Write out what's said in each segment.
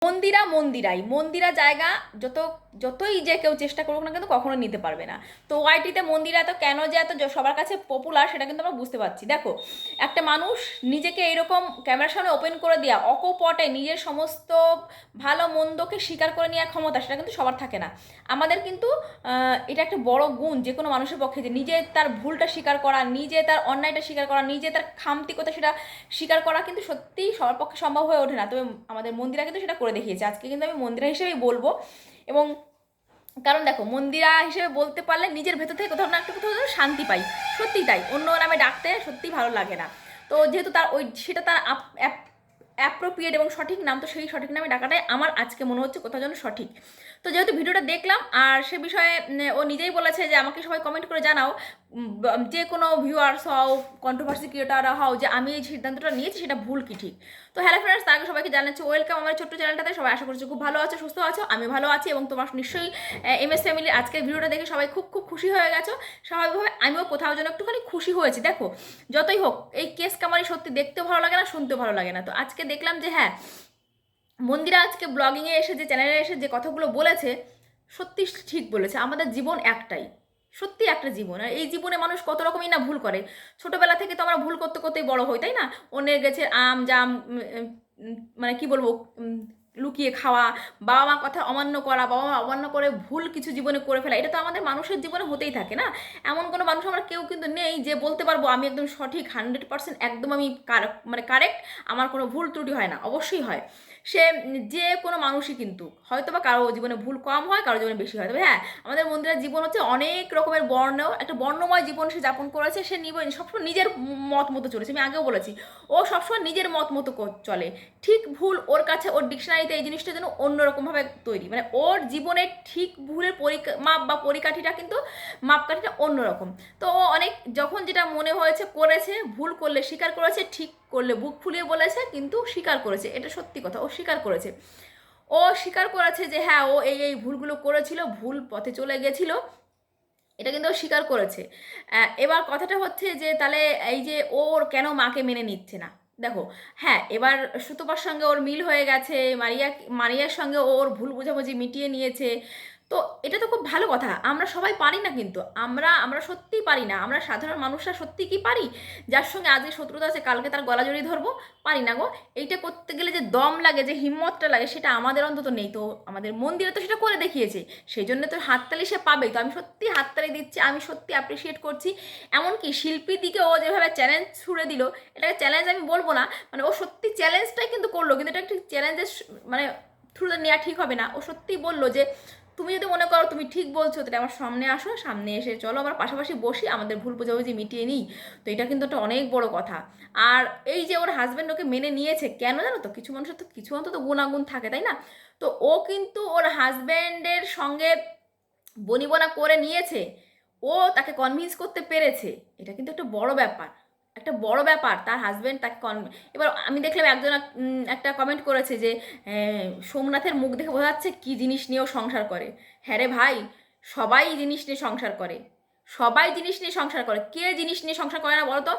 মন্দিরা জায়গা যতই যে কেউ চেষ্টা করুক না কিন্তু কখনো নিতে পারবে না। তো ওয়াইটিতে মন্দিরা এত কেন যে এত সবার কাছে পপুলার সেটা কিন্তু আমরা বুঝতে পারছি। দেখো, একটা মানুষ নিজেকে এরকম ক্যামেরার সামনে ওপেন করে দেওয়া, অকপটে নিজের সমস্ত ভালো মন্দকে স্বীকার করে নেওয়ার ক্ষমতা সেটা কিন্তু সবার থাকে না। আমাদের কিন্তু এটা একটা বড় গুণ যে কোনো মানুষের পক্ষে, যে নিজে তার ভুলটা স্বীকার করা, নিজে তার অন্যায়টা স্বীকার করা, নিজে তার খামতিকতা সেটা স্বীকার করা কিন্তু সত্যিই সবার পক্ষে সম্ভব হয়ে ওঠে না। তবে আমাদের মন্দিরা কিন্তু সেটা করে দেখিয়েছে। আজকে কিন্তু আমি মন্দিরা হিসেবেই বলবো। এবং কারণ দেখো, মন্দিরা হিসেবে বলতে পারলে নিজের ভেতর থেকে কোথাও না একটা কোথাও যেন শান্তি পাই। সত্যিই তাই, অন্য নামে ডাকতে সত্যিই ভালো লাগে না। তো যেহেতু তার সেটা তার অ্যাপ্রোপ্রিয়েট এবং সঠিক নাম, তো সেই সঠিক নামে ডাকাটাই আমার আজকে মনে হচ্ছে কোথাও যেন সঠিক। তো যেহেতু ভিডিওটা দেখলাম আর সে বিষয়ে ও নিজেই বলেছে যে আমাকে সবাই কমেন্ট করে জানাও, যে কোনো ভিউয়ার্স হও, কন্ট্রোভার্সি ক্রিয়েটার হও, যে আমি এই সিদ্ধান্তটা নিয়েছি সেটা ভুল কি ঠিক। তো হ্যালো ফ্রেন্ডস, তার আগে সবাইকে জানাচ্ছি ওয়েলকাম আমার ছোট্ট চ্যানেলটাতে। সবাই আশা করছি খুব ভালো আছো, সুস্থ আছো, আমি ভালো আছি এবং তোমার নিশ্চয়ই এমএস ফ্যামিলির আজকের ভিডিওটা দেখে সবাই খুব খুব খুশি হয়ে গেছো। স্বাভাবিকভাবে আমিও কোথাও যেন একটুখানি খুশি হয়েছি। দেখো, যতই হোক এই কেস কামারি সত্যি দেখতেও ভালো লাগে না, শুনতেও ভালো লাগে না। তো আজকে দেখলাম যে হ্যাঁ, মন্দিরা আজকে ব্লগিংয়ে এসে, যে চ্যানেলে এসে যে কথাগুলো বলেছে সত্যি ঠিক বলেছে। আমাদের জীবন একটাই, সত্যি একটা জীবন, আর এই জীবনে মানুষ কত রকমই না ভুল করে। ছোটবেলা থেকে তো আমরা ভুল করতে করতেই বড় হই, তাই না? অন্যের গেছে আম জাম মানে কি বলবো, লুকিয়ে খাওয়া, বাবা মা কথা অমান্য করা, বাবা মা অমান্য করে ভুল কিছু জীবনে করে ফেলা, এটা তো আমাদের মানুষের জীবনে হতেই থাকে না? এমন কোনো মানুষ আমরা কেউ কিন্তু নেই যে বলতে পারবো আমি একদম সঠিক 100% একদম আমি মানে কারেক্ট, আমার কোনো ভুল ত্রুটি হয় না। অবশ্যই হয়। সে যে কোনো মানুষই কিন্তু হয়তো বা কারো জীবনে ভুল কম হয়, কারো জীবনে বেশি হয়। তবে হ্যাঁ, আমাদের মন্দিরের জীবন হচ্ছে অনেক রকমের একটা বর্ণময় জীবন সে যাপন করেছে। সে সবসময় নিজের মত মতো চলেছে। আমি আগেও বলেছি, ও সবসময় নিজের মত মতো চলে। ঠিক ভুল ওর কাছে, ওর ডিকশনারিতে এই জিনিসটা যেন অন্যরকমভাবে তৈরি, মানে ওর জীবনের ঠিক ভুলের মাপ বা পরিকাঠিটা কিন্তু মাপকাঠিটা অন্যরকম। তো ও অনেক যখন যেটা মনে হয়েছে করেছে, ভুল করলে স্বীকার করেছে, ঠিক করলে বুক ফুলিয়ে বলেছে, কিন্তু স্বীকার করেছে। এটা সত্যি কথা, ও স্বীকার করেছে। ও স্বীকার করেছে যে হ্যাঁ, ও এই এই ভুলগুলো করেছিল, ভুল পথে চলে গেছিল, এটা কিন্তু ও স্বীকার করেছে। এবার কথাটা হচ্ছে যে তাহলে এই যে ওর কেন মাকে মেনে নিচ্ছে না। দেখো, হ্যাঁ, এবার সুতপার সঙ্গে ওর মিল হয়ে গেছে, মারিয়ার সঙ্গে ওর ভুল বোঝাবুঝি মিটিয়ে নিয়েছে। তো এটা তো খুব ভালো কথা। আমরা সবাই পারি না, কিন্তু আমরা আমরা সত্যিই পারি না। আমরা সাধারণ মানুষরা সত্যি কি পারি? যার সঙ্গে আজকে শত্রুতা আছে কালকে তার গলা জড়িয়ে ধরবো? পারি না গো। এইটা করতে গেলে যে দম লাগে, যে হিম্মতটা লাগে, সেটা আমাদের অন্তত নেই। তো আমাদের মন্দিরে তো সেটা করে দেখিয়েছে, সেই জন্য তো হাততালি সে পাবেই। তো আমি সত্যি হাততালি দিচ্ছি, আমি সত্যি অ্যাপ্রিসিয়েট করছি। এমনকি শিল্পীর দিকে ও যেভাবে চ্যালেঞ্জ ছুড়ে দিল, এটাকে চ্যালেঞ্জ আমি বলবো না, মানে ও সত্যি চ্যালেঞ্জটাই কিন্তু করলো। কিন্তু এটা একটি চ্যালেঞ্জের মানে থ্রুতে নেওয়া ঠিক হবে না। ও সত্যিই বললো যে তুমি যদি মনে করো তুমি ঠিক বলছো, তাহলে আমার সামনে আসো, সামনে এসে চলো আমার পাশাপাশি বসি, আমাদের ভুল বোঝাবুঝি মিটিয়ে নিই। তো এটা কিন্তু একটা অনেক বড় কথা। আর এই যে ওর হাজব্যান্ড ওকে মেনে নিয়েছে কেন জানো তো? কিছু মানুষের তো কিছু অন্তত গুণাগুণ থাকে, তাই না? তো ও কিন্তু ওর হাজব্যান্ডের সঙ্গে বনিবনা করে নিয়েছে, ও তাকে কনভিন্স করতে পেরেছে। এটা কিন্তু একটা বড় ব্যাপার, একটা বড় ব্যাপার। তার হাজব্যান্ড তাকে এবার আমি দেখলাম একজন একটা কমেন্ট করেছে যে সোমনাথের মুখ দেখে বোঝা যাচ্ছে কী জিনিস নিয়েও সংসার করে। হ্যাঁ রে ভাই, সবাই জিনিস নিয়ে সংসার করে, সবাই জিনিস নিয়ে সংসার করে। কে জিনিস নিয়ে সংসার করে না বলো তো?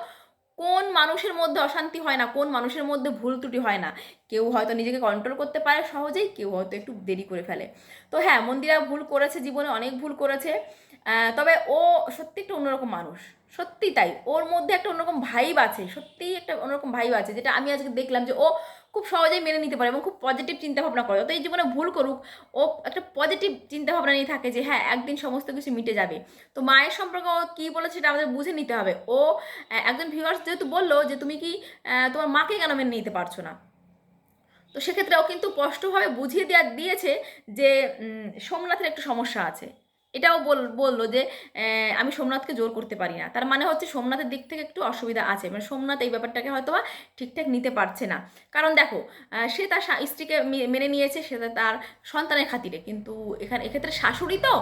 কোন মানুষের মধ্যে অশান্তি হয় না? কোন মানুষের মধ্যে ভুল ত্রুটি হয় না? কেউ হয়তো নিজেকে কন্ট্রোল করতে পারে সহজেই, কেউ হয়তো একটু দেরি করে ফেলে। তো হ্যাঁ, মন্দিরা ভুল করেছে, জীবনে অনেক ভুল করেছে। তবে ও সত্যি একটা অন্যরকম মানুষ। সত্যি তাই, ওর মধ্যে একটা অন্যরকম ভাইব আছে, সত্যিই একটা অন্যরকম ভাইব আছে, যেটা আমি আজকে দেখলাম যে ও খুব সহজেই মেনে নিতে পারে এবং খুব পজিটিভ চিন্তাভাবনা করে। তো এই জীবনে ভুল করুক, ও একটা পজিটিভ চিন্তাভাবনা নিয়ে থাকে যে হ্যাঁ, একদিন সমস্ত কিছু মিটে যাবে। তো মায়ের সম্পর্কে ও কী বলেছে সেটা আমাদের বুঝে নিতে হবে। ও একজন ভিউয়ার্স যেহেতু বললো যে তুমি কি তোমার মাকে কেন মেনে নিতে পারছো না, তো সেক্ষেত্রে ও কিন্তু স্পষ্টভাবে বুঝিয়ে দিয়েছে যে সোমনাথের একটু সমস্যা আছে। এটাও বললো যে আমি সোমনাথকে জোর করতে পারি না। তার মানে হচ্ছে সোমনাথের দিক থেকে একটু অসুবিধা আছে, মানে সোমনাথ এই ব্যাপারটাকে হয়তো বা ঠিকঠাক নিতে পারছে না। কারণ দেখো, সে তার স্ত্রীকে মেনে নিয়েছে, সে তার সন্তানের খাতিরে, কিন্তু এক্ষেত্রে শাশুড়ি তো,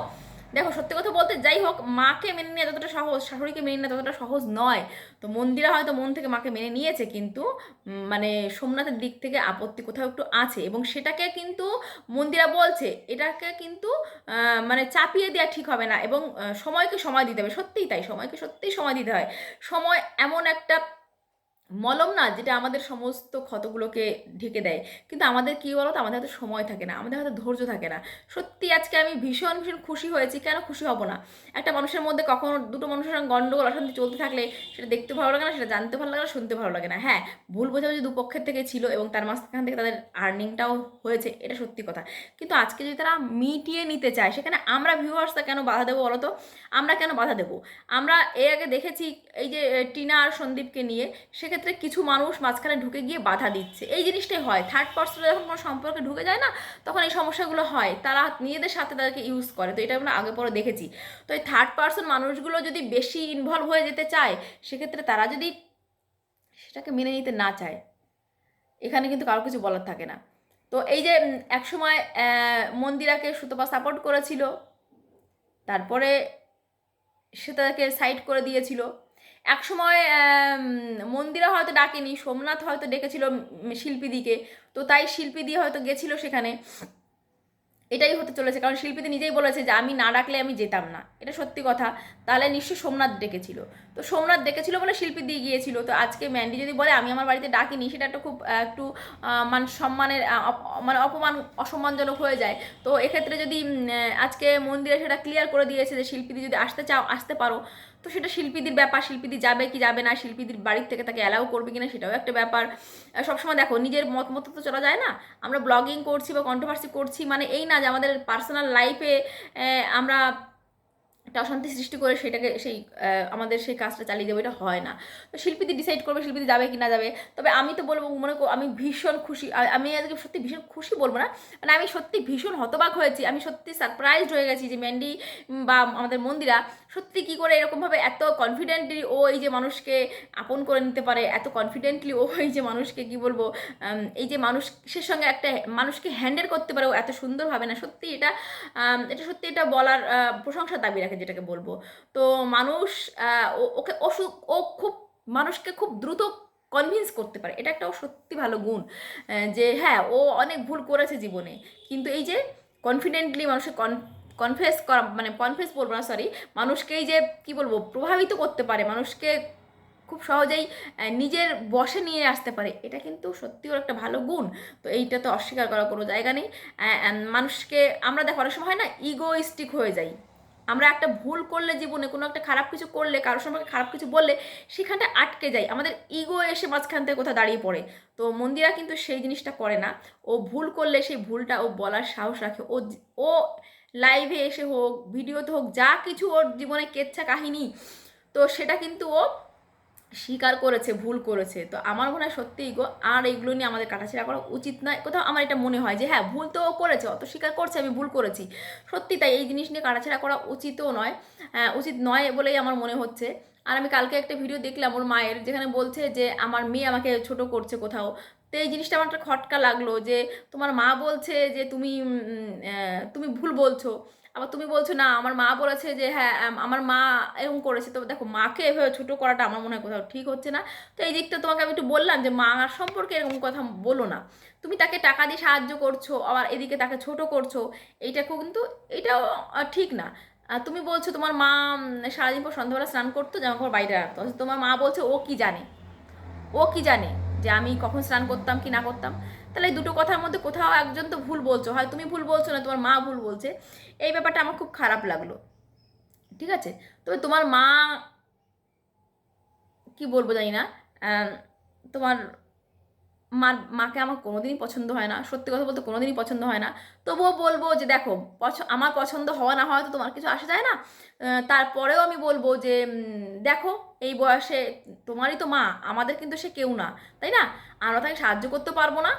দেখো সত্যি কথা বলতে, যাই হোক, মাকে মেনে নেওয়া যতটা সহজ, শাশুড়িকে মেনে নেওয়া ততটা সহজ নয়। তো মন্দিরা হয়তো মন থেকে মাকে মেনে নিয়েছে, কিন্তু মানে সোমনাথের দিক থেকে আপত্তি কোথাও একটু আছে, এবং সেটাকে কিন্তু মন্দিরা বলছে এটাকে কিন্তু মানে চাপিয়ে দেওয়া ঠিক হবে না, এবং সময়কে সময় দিতে হবে। সত্যিই তাই, সময়কে সত্যিই সময় দিতে হয়। সময় এমন একটা মলম না, যেটা আমাদের সমস্ত ক্ষতগুলোকে ঢেকে দেয়। কিন্তু আমাদের কী বলো তো, আমাদের হাতে সময় থাকে না, আমাদের হাতে ধৈর্য থাকে না। সত্যি আজকে আমি ভীষণ ভীষণ খুশি হয়েছি। কেন খুশি হব না? একটা মানুষের মধ্যে কখনো দুটো মানুষের সঙ্গে গন্ডগোল অশান্তি চলতে থাকলে সেটা দেখতে ভালো লাগে না, সেটা জানতে ভালো লাগে না, শুনতে ভালো লাগে না। হ্যাঁ, ভুল বোঝাবুঝি দুপক্ষের থেকে ছিল এবং তার মাঝখান থেকে তাদের আর্নিংটাও হয়েছে, এটা সত্যি কথা। কিন্তু আজকে যদি তারা মিটিয়ে নিতে চায়, সেখানে আমরা ভিউয়ার্সরা কেন বাধা দেবো বলো তো? আমরা কেন বাধা দেবো? আমরা এর আগে দেখেছি এই যে টিনা আর সন্দীপকে নিয়ে, সেক্ষেত্রে কিছু মানুষ মাঝখানে ঢুকে গিয়ে বাধা দিচ্ছে। এই জিনিসটাই হয়, থার্ড পার্সনে যখন কোনো সম্পর্কে ঢুকে যায় না, তখন এই সমস্যাগুলো হয়। তারা নিজেদের সাথে তাদেরকে ইউজ করে, তো এটা আমরা আগে পরে দেখেছি। তো এই থার্ড পার্সন মানুষগুলো যদি বেশি ইনভলভ হয়ে যেতে চায়, সেক্ষেত্রে তারা যদি সেটাকে মেনে নিতে না চায়, এখানে কিন্তু কারো কিছু বলার থাকে না। তো এই যে একসময় মন্দিরাকে সুতপা সাপোর্ট করেছিল, তারপরে সে তাদেরকে সাইড করে দিয়েছিল। একসময় মন্দিরা হয়তো ডাকেনি, সোমনাথ হয়তো ডেকেছিল শিল্পীদিকে, তো তাই শিল্পীদি হয়তো গেছিল সেখানে। এটাই হতে চলেছে, কারণ শিল্পীদি নিজেই বলেছে যে আমি না ডাকলে আমি যেতাম না, এটা সত্যি কথা। তাহলে নিশ্চয়ই সোমনাথ ডেকেছিল, তো সোমনাথ ডেকেছিল বলে শিল্পীদি গিয়েছিল। তো আজকে ম্যান্ডি যদি বলে আমি আমার বাড়িতে ডাকিনি, সেটা একটা খুব একটু মান সম্মানের মানে অপমান, অসম্মানজনক হয়ে যায়। তো এক্ষেত্রে যদি আজকে মন্দিরে সেটা ক্লিয়ার করে দিয়েছে যে শিল্পীদি যদি আসতে চাও আসতে পারো, তো সেটা শিল্পীদির ব্যাপার, শিল্পীদি যাবে কি যাবে না, শিল্পীদির বাড়ির থেকে তাকে অ্যালাউ করবে কিনা, সেটাও একটা ব্যাপার। সবসময় দেখো নিজের মত মতো তো চলা যায় না। আমরা ব্লগিং করছি বা কন্ট্রোভার্সি করছি মানে এই না যে আমাদের পার্সোনাল লাইফে আমরা একটা অশান্তি সৃষ্টি করে সেটাকে সেই আমাদের সেই কাজটা চালিয়ে যাবো, এটা হয় না। তো শিল্পীদি ডিসাইড করবে শিল্পীদি যাবে কি না যাবে। তবে আমি তো বলবো, মনে করো আমি ভীষণ খুশি, আমি আজকে সত্যি ভীষণ খুশি বলবো না, মানে আমি সত্যি ভীষণ হতবাক হয়েছি, আমি সত্যি সারপ্রাইজড হয়ে গেছি যে ম্যান্ডি বা আমাদের মন্দিরা সত্যি কী করে এরকমভাবে এত কনফিডেন্টলি ও এই যে মানুষকে আপন করে নিতে পারে, এত কনফিডেন্টলি ও এই যে মানুষকে কি বলবো, এই যে মানুষের সঙ্গে একটা মানুষকে হ্যান্ডেল করতে পারে ও এত সুন্দরভাবে, না সত্যি এটা এটা সত্যি, এটা বলার প্রশংসার দাবি রাখে যেটাকে বলবো। তো মানুষ ওকে ও খুব মানুষকে খুব দ্রুত কনভিন্স করতে পারে, এটা একটা ও সত্যি ভালো গুণ। যে হ্যাঁ, ও অনেক ভুল করেছে জীবনে, কিন্তু এই যে কনফিডেন্টলি মানুষকে কনফেস করা, মানে কনফেস বলবো না, সরি, মানুষকে এই যে কি বলবো প্রভাবিত করতে পারে, মানুষকে খুব সহজেই নিজের বশে নিয়ে আসতে পারে, এটা কিন্তু সত্যি ওর একটা ভালো গুণ। তো এইটা তো অস্বীকার করার কোনো জায়গা নেই। মানুষকে আমরা দেখো অনেক সময় হয় না, ইগোইস্টিক হয়ে যাই। আমরা একটা ভুল করলে জীবনে, কোনো একটা খারাপ কিছু করলে, কারোর সম্পর্কে খারাপ কিছু বললে সেখানটা আটকে যায়, আমাদের ইগো এসে মাঝখান থেকে কোথাও দাঁড়িয়ে পড়ে। তো মন্দিরা কিন্তু সেই জিনিসটা করে না। ও ভুল করলে সেই ভুলটা ও বলার সাহস রাখে। ও লাইভে এসে হোক, ভিডিওতে হোক, যা কিছু ওর জীবনে কেচ্ছা কাহিনী, তো সেটা কিন্তু ও স্বীকার করেছে ভুল করেছে। তো আমার মনে হয় সত্যিই গো, আর এইগুলো নিয়ে আমাদের কাটাছেড়া করা উচিত নয়। কোথাও আমার এটা মনে হয় যে হ্যাঁ, ভুল তো ও করেছে, অত স্বীকার করছে আমি ভুল করেছি, সত্যি তাই এই জিনিস নিয়ে কাটাছেড়া করা উচিতও নয়, উচিত নয় বলেই আমার মনে হচ্ছে। আর আমি কালকে একটা ভিডিও দেখলাম ওর মায়ের, যেখানে বলছে যে আমার মেয়ে আমাকে ছোট করছে কোথাও। তো এই জিনিসটা আমার একটা খটকা লাগলো যে তোমার মা বলছে যে তুমি তুমি ভুল বলছো, আবার তুমি বলছো না আমার মা বলেছে যে হ্যাঁ আমার মা এরকম করেছে। তো দেখো, মাকে এভাবে ছোটো করাটা আমার মনে হয় কোথাও ঠিক হচ্ছে না। তো এই দিকটা তোমাকে আমি একটু বললাম যে মা সম্পর্কে এরকম কথা বলো না। তুমি তাকে টাকা দিয়ে সাহায্য করছো, আবার এদিকে তাকে ছোট করছো, এইটা কিন্তু এটাও ঠিক না। তুমি বলছো তোমার মা সারাদিন পর সন্ধ্যাবেলা স্নান করতো, জামা কাপড় বাইরে রাখতো, তোমার মা বলছে ও কি জানে, ও কি জানে যে আমি কখন স্নান করতাম কি না করতাম। তাহলে এই দুটো কথার মধ্যে কোথাও একজন তো ভুল বলছো, হয় তুমি ভুল বলছো না তোমার মা ভুল বলছে। এই ব্যাপারটা আমার খুব খারাপ লাগলো। ঠিক আছে, তবে তোমার মা কি বলবো জানি না, তোমার মাকে আমার কোনোদিনই পছন্দ হয় না, সত্যি কথা বলতে কোনোদিনই পছন্দ হয় না। তবুও বলবো যে দেখো, আমার পছন্দ হওয়া না হওয়া তো তোমার কিছু আসে যায় না। তারপরেও আমি বলবো যে দেখো, এই বয়সে তোমারই তো মা, আমাদের কিন্তু সে কেউ না, তাই না? আমরা তাকে সাহায্য করতে পারবো না।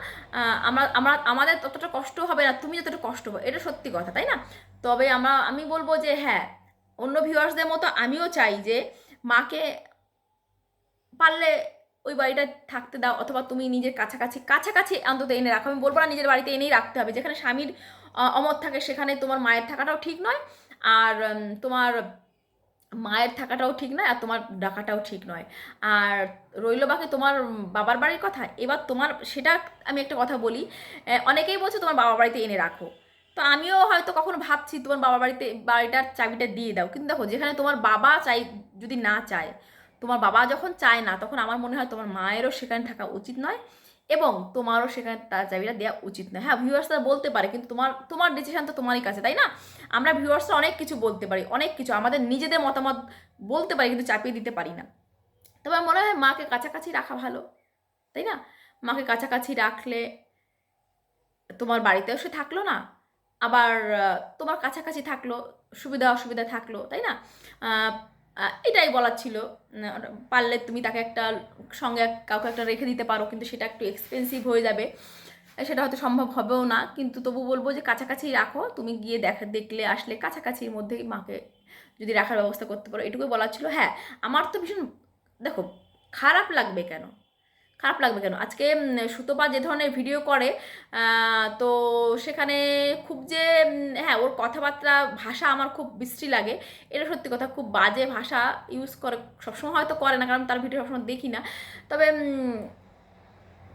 আমরা আমরা আমাদের ততটা কষ্ট হবে না, তুমি যতটা কষ্ট হবে, এটা সত্যি কথা, তাই না? তবে আমি বলবো যে হ্যাঁ, অন্য ভিউয়ার্সদের মতো আমিও চাই যে মাকে পারলে ওই বাড়িটা থাকতে দাও, অথবা তুমি নিজের কাছাকাছি কাছাকাছি অন্তত এনে রাখো। আমি বলবো না নিজের বাড়িতে এনেই রাখতে হবে, যেখানে স্বামীর অমত থাকে সেখানে তোমার মায়ের থাকাটাও ঠিক নয়। আর তোমার মায়ের থাকাটাও ঠিক নয়, আর তোমার ডাকাটাও ঠিক নয়। আর রইল বাকি তোমার বাবার বাড়ির কথা, এবার তোমার সেটা আমি একটা কথা বলি, অনেকেই বলছে তোমার বাবার বাড়িতে এনে রাখো। তো আমিও হয়তো কখনো ভাবছি তোমার বাবার বাড়িতে বাড়িটার চাবিটা দিয়ে দাও, কিন্তু দেখো যেখানে তোমার বাবা চাই, যদি না চায়, তোমার বাবা যখন চায় না, তখন আমার মনে হয় তোমার মায়েরও সেখানে থাকা উচিত নয়, এবং তোমারও সেখানে তার চাবিটা দেওয়া উচিত নয়। হ্যাঁ, ভিউয়ার্সরা বলতে পারে, কিন্তু তোমার ডিসিশন তো তোমারই কাছে, তাই না? আমরা ভিউয়ার্সরা অনেক কিছু বলতে পারি, অনেক কিছু আমাদের নিজেদের মতামত বলতে পারি, কিন্তু চাপিয়ে দিতে পারি না। তবে আমার মনে হয় মাকে কাছাকাছি রাখা ভালো, তাই না? মাকে কাছাকাছি রাখলে তোমার বাড়িতেও সে থাকলো না, আবার তোমার কাছাকাছি থাকলো, সুবিধা অসুবিধা থাকলো, তাই না? এটাই বলার ছিল। পারলে তুমি তাকে একটা সঙ্গে কাউকে একটা রেখে দিতে পারো, কিন্তু সেটা একটু এক্সপেন্সিভ হয়ে যাবে, সেটা হয়তো সম্ভব হবেও না, কিন্তু তবু বলবো যে কাছাকাছি রাখো। তুমি গিয়ে দেখলে আসলে কাছাকাছির মধ্যেই মাকে যদি রাখার ব্যবস্থা করতে পারো, এটুকুই বলার ছিল। হ্যাঁ, আমার তো ভীষণ, দেখো, খারাপ লাগবে কেন, খারাপ লাগবে কেন? আজকে সুতপা যে ধরনের ভিডিও করে, তো সেখানে খুব যে হ্যাঁ, ওর কথাবার্তা ভাষা আমার খুব বিশ্রী লাগে, এটা সত্যি কথা। খুব বাজে ভাষা ইউজ করে, সবসময় হয়তো করে না, কারণ তার ভিডিও সবসময় দেখি না। তবে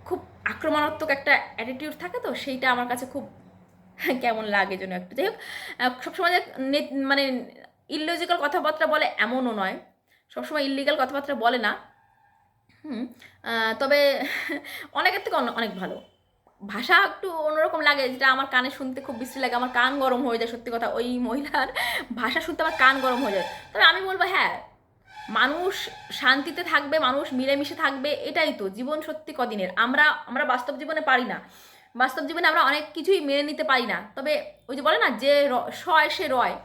খুব আক্রমণাত্মক একটা অ্যাটিটিউড থাকে, তো সেইটা আমার কাছে খুব কেমন লাগে যেন একটা। যাই হোক, সবসময় যে মানে ইললজিক্যাল কথাবার্তা বলে এমনও নয়, সবসময় ইললিগাল কথাবার্তা বলে না। তবে অনেকের থেকে অনেক ভালো। ভাষা একটু অন্যরকম লাগে, যেটা আমার কানে শুনতে খুব বিশ্রী লাগে, আমার কান গরম হয়ে যায়, সত্যি কথা। ওই মহিলার ভাষা শুনতে আমার কান গরম হয়ে যায়। তবে আমি বলবো, হ্যাঁ, মানুষ শান্তিতে থাকবে, মানুষ মিলেমিশে থাকবে, এটাই তো জীবন। সত্যি কদিনের, আমরা বাস্তব জীবনে পারি না, বাস্তব জীবনে আমরা অনেক কিছুই মেনে নিতে পারি না। তবে ওই যে বলে না, যে সয় সে রয়,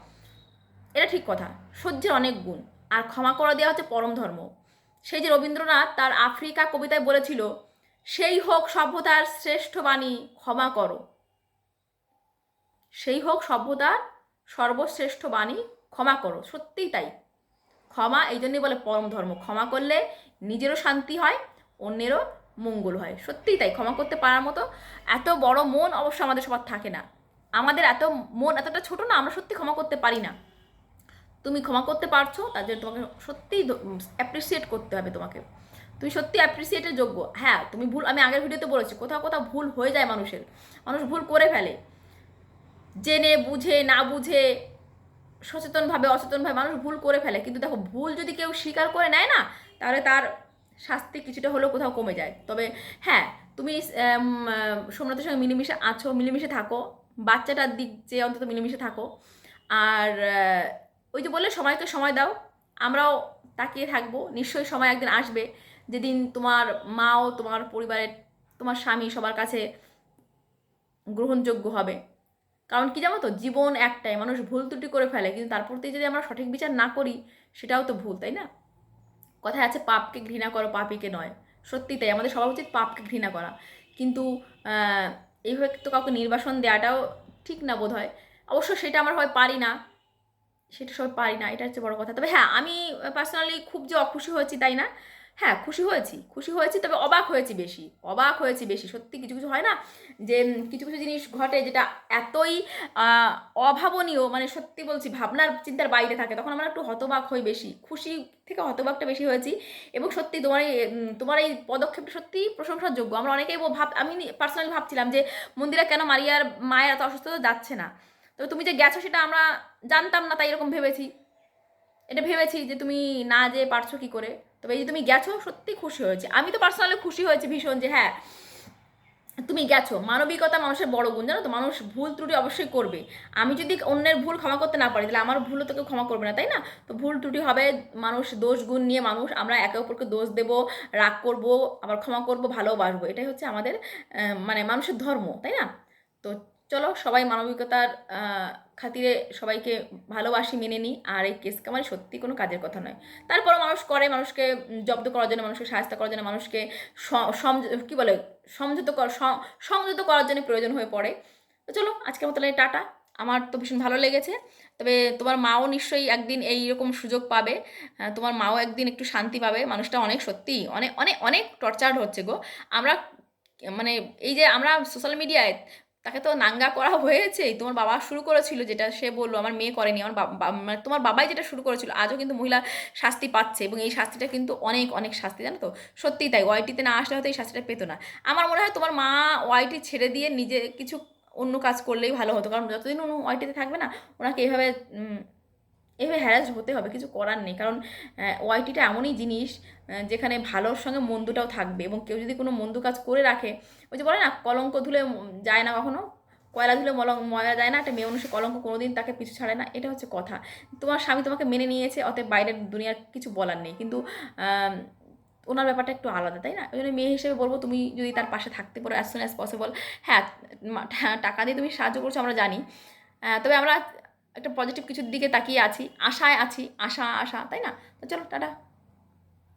এটা ঠিক কথা। সহ্যের অনেক গুণ, আর ক্ষমা করে দেওয়া হচ্ছে পরম ধর্ম। সেই যে রবীন্দ্রনাথ তার আফ্রিকা কবিতায় বলেছিল, সেই হোক সভ্যতার শ্রেষ্ঠ বাণী, ক্ষমা করো। সেই হোক সভ্যতার সর্বশ্রেষ্ঠ বাণী, ক্ষমা করো। সত্যিই তাই। ক্ষমা এই জন্যই বলে পরম ধর্ম। ক্ষমা করলে নিজেরও শান্তি হয়, অন্যেরও মঙ্গল হয়। সত্যিই তাই। ক্ষমা করতে পারার মতো এত বড় মন অবশ্য আমাদের সবার থাকে না। আমাদের এত মন এতটা ছোট না, আমরা সত্যি ক্ষমা করতে পারি না। তুমি ক্ষমা করতে পারছো, তার জন্য তোমাকে সত্যিই অ্যাপ্রিসিয়েট করতে হবে। তোমাকে, তুমি সত্যি অ্যাপ্রিসিয়েটের যোগ্য। হ্যাঁ, তুমি ভুল, আমি আগের ভিডিওতে বলেছি, কোথাও কোথাও ভুল হয়ে যায় মানুষের, মানুষ ভুল করে ফেলে, জেনে বুঝে না বুঝে, সচেতনভাবে অচেতনভাবে মানুষ ভুল করে ফেলে। কিন্তু দেখো, ভুল যদি কেউ স্বীকার করে নেয় না, তাহলে তার শাস্তি কিছুটা হলেও কোথাও কমে যায়। তবে হ্যাঁ, তুমি সোমনাথের সঙ্গে মিলেমিশে আছো, মিলেমিশে থাকো, বাচ্চাটার দিক যে অন্তত মিলেমিশে থাকো। আর ওই যে বললে, সময়কে সময় দাও, আমরাও তাকিয়ে থাকবো। নিশ্চয়ই সময় একদিন আসবে, যেদিন তোমার মাও তোমার পরিবারের, তোমার স্বামী সবার কাছে গ্রহণযোগ্য হবে। কারণ কি জানো তো, জীবন একটাই, মানুষ ভুল ত্রুটি করে ফেলে, কিন্তু তারপর থেকে যদি আমরা সঠিক বিচার না করি, সেটাও তো ভুল, তাই না? কথায় আছে, পাপকে ঘৃণা করো, পাপীকে নয়। সত্যি তাই, আমাদের সবার উচিত পাপকে ঘৃণা করা। কিন্তু এইভাবে তো কাউকে নির্বাসন দেওয়াটাও ঠিক না বোধ হয়। অবশ্য সেটা আমরা হয় পারি না, সেটা সবাই পারি না, এটা হচ্ছে বড় কথা। তবে হ্যাঁ, আমি পার্সোনালি খুব যে অখুশি হয়েছি তাই না। হ্যাঁ, খুশি হয়েছি, খুশি হয়েছি, তবে অবাক হয়েছি বেশি, অবাক হয়েছি বেশি। সত্যি কিছু কিছু হয় না, যে কিছু কিছু জিনিস ঘটে যেটা এতই অভাবনীয়, মানে সত্যি বলছি, ভাবনার চিন্তার বাইরে থাকে, তখন আমরা একটু হতবাক হই বেশি। খুশি থেকে হতবাকটা বেশি হয়েছি। এবং সত্যি তোমার এই পদক্ষেপটা সত্যিই প্রশংসার যোগ্য। আমরা অনেকেই আমি পার্সোনালি ভাবছিলাম যে মন্দিরা কেন মারিয়ার মায়ের এত অসুস্থতা যাচ্ছে না। তো তুমি যে গেছো সেটা আমরা জানতাম না, তাই এরকম ভেবেছি। এটা ভেবেছি যে তুমি না যেয়ে পারছো কি করে। তবে এই যে তুমি গেছো, সত্যি খুশি হয়েছে। আমি তো পার্সোনালি খুশি হয়েছি ভীষণ, যে হ্যাঁ, তুমি গেছো। মানবিকতা মানুষের বড় গুণ, জানো তো। মানুষ ভুল ত্রুটি অবশ্যই করবে। আমি যদি অন্যের ভুল ক্ষমা করতে না পারি, তাহলে আমার ভুলও তো কেউ ক্ষমা করবে না, তাই না? তো ভুল ত্রুটি হবে, মানুষ দোষ গুণ নিয়ে, আমরা একে অপরকে দোষ দেবো, রাগ করব, আবার ক্ষমা করব, ভালোবাসবো। এটাই হচ্ছে আমাদের মানে মানুষের ধর্ম, তাই না? তো চলো, সবাই মানবিকতার খাতিরে সবাইকে ভালোবাসি, মেনে নিই। আর এই কেস কামারি সত্যি কোনো কাজের কথা নয়। তারপরও মানুষ করে, মানুষকে জব্দ করার জন্য, মানুষকে সাহায্য করার জন্য, মানুষকে কি বলে, সংযত করার জন্য প্রয়োজন হয়ে পড়ে। তো চলো, আজকের মতো টাটা। আমার তো ভীষণ ভালো লেগেছে। তবে তোমার মাও নিশ্চয়ই একদিন এইরকম সুযোগ পাবে, তোমার মাও একদিন একটু শান্তি পাবে। মানুষটা অনেক, সত্যি অনেক অনেক অনেক টর্চার্ড হচ্ছে গো। আমরা মানে এই যে আমরা সোশ্যাল মিডিয়ায় তাকে তো নাঙ্গা করা হয়েছে। তোমার বাবা শুরু করেছিল, যেটা সে বললো, আমার মেয়ে করেনি, আমার মানে তোমার বাবাই যেটা শুরু করেছিল, আজও কিন্তু মহিলা শাস্তি পাচ্ছে, এবং এই শাস্তিটা কিন্তু অনেক অনেক শাস্তি, জানো তো। সত্যিই তাই, ওয়াইটিতে না আসলে হয়তো এই শাস্তিটা পেতো না। আমার মনে হয় তোমার মা ওয়াইটি ছেড়ে দিয়ে নিজে কিছু অন্য কাজ করলেই ভালো হতো, কারণ যতদিন উনি ওয়াইটিতে থাকবে না, ওনাকে এইভাবে এভাবে হ্যারাস হতে হবে, কিছু করার নেই। কারণ ওয়াইটিটা এমনই জিনিস যেখানে ভালোর সঙ্গে মন্দটাও থাকবে, এবং কেউ যদি কোনো মন্দ কাজ করে রাখে, ওই যে বলে না কলঙ্ক ধুলে যায় না কখনো, কয়লা ধুলে ময়লা যায় না, একটা মেয়ে মানুষের কলঙ্ক কোনোদিন তাকে পিছু ছাড়ে না, এটা হচ্ছে কথা। তোমার স্বামী তোমাকে মেনে নিয়েছে, অতএব বাইরের দুনিয়ার কিছু বলার নেই, কিন্তু ওনার ব্যাপারটা একটু আলাদা, তাই না? ওই জন্য মেয়ে হিসেবে বলবো, তুমি যদি তার পাশে থাকতে পারো অ্যাজ সুন অ্যাজ পসিবল। হ্যাঁ, টাকা দিয়ে তুমি সাহায্য করছো আমরা জানি, তবে আমরা একটা পজিটিভ কিছুর দিকে তাকিয়ে আছি, আশায় আছি, আশা আশা, তাই না? তো চলো টাটা।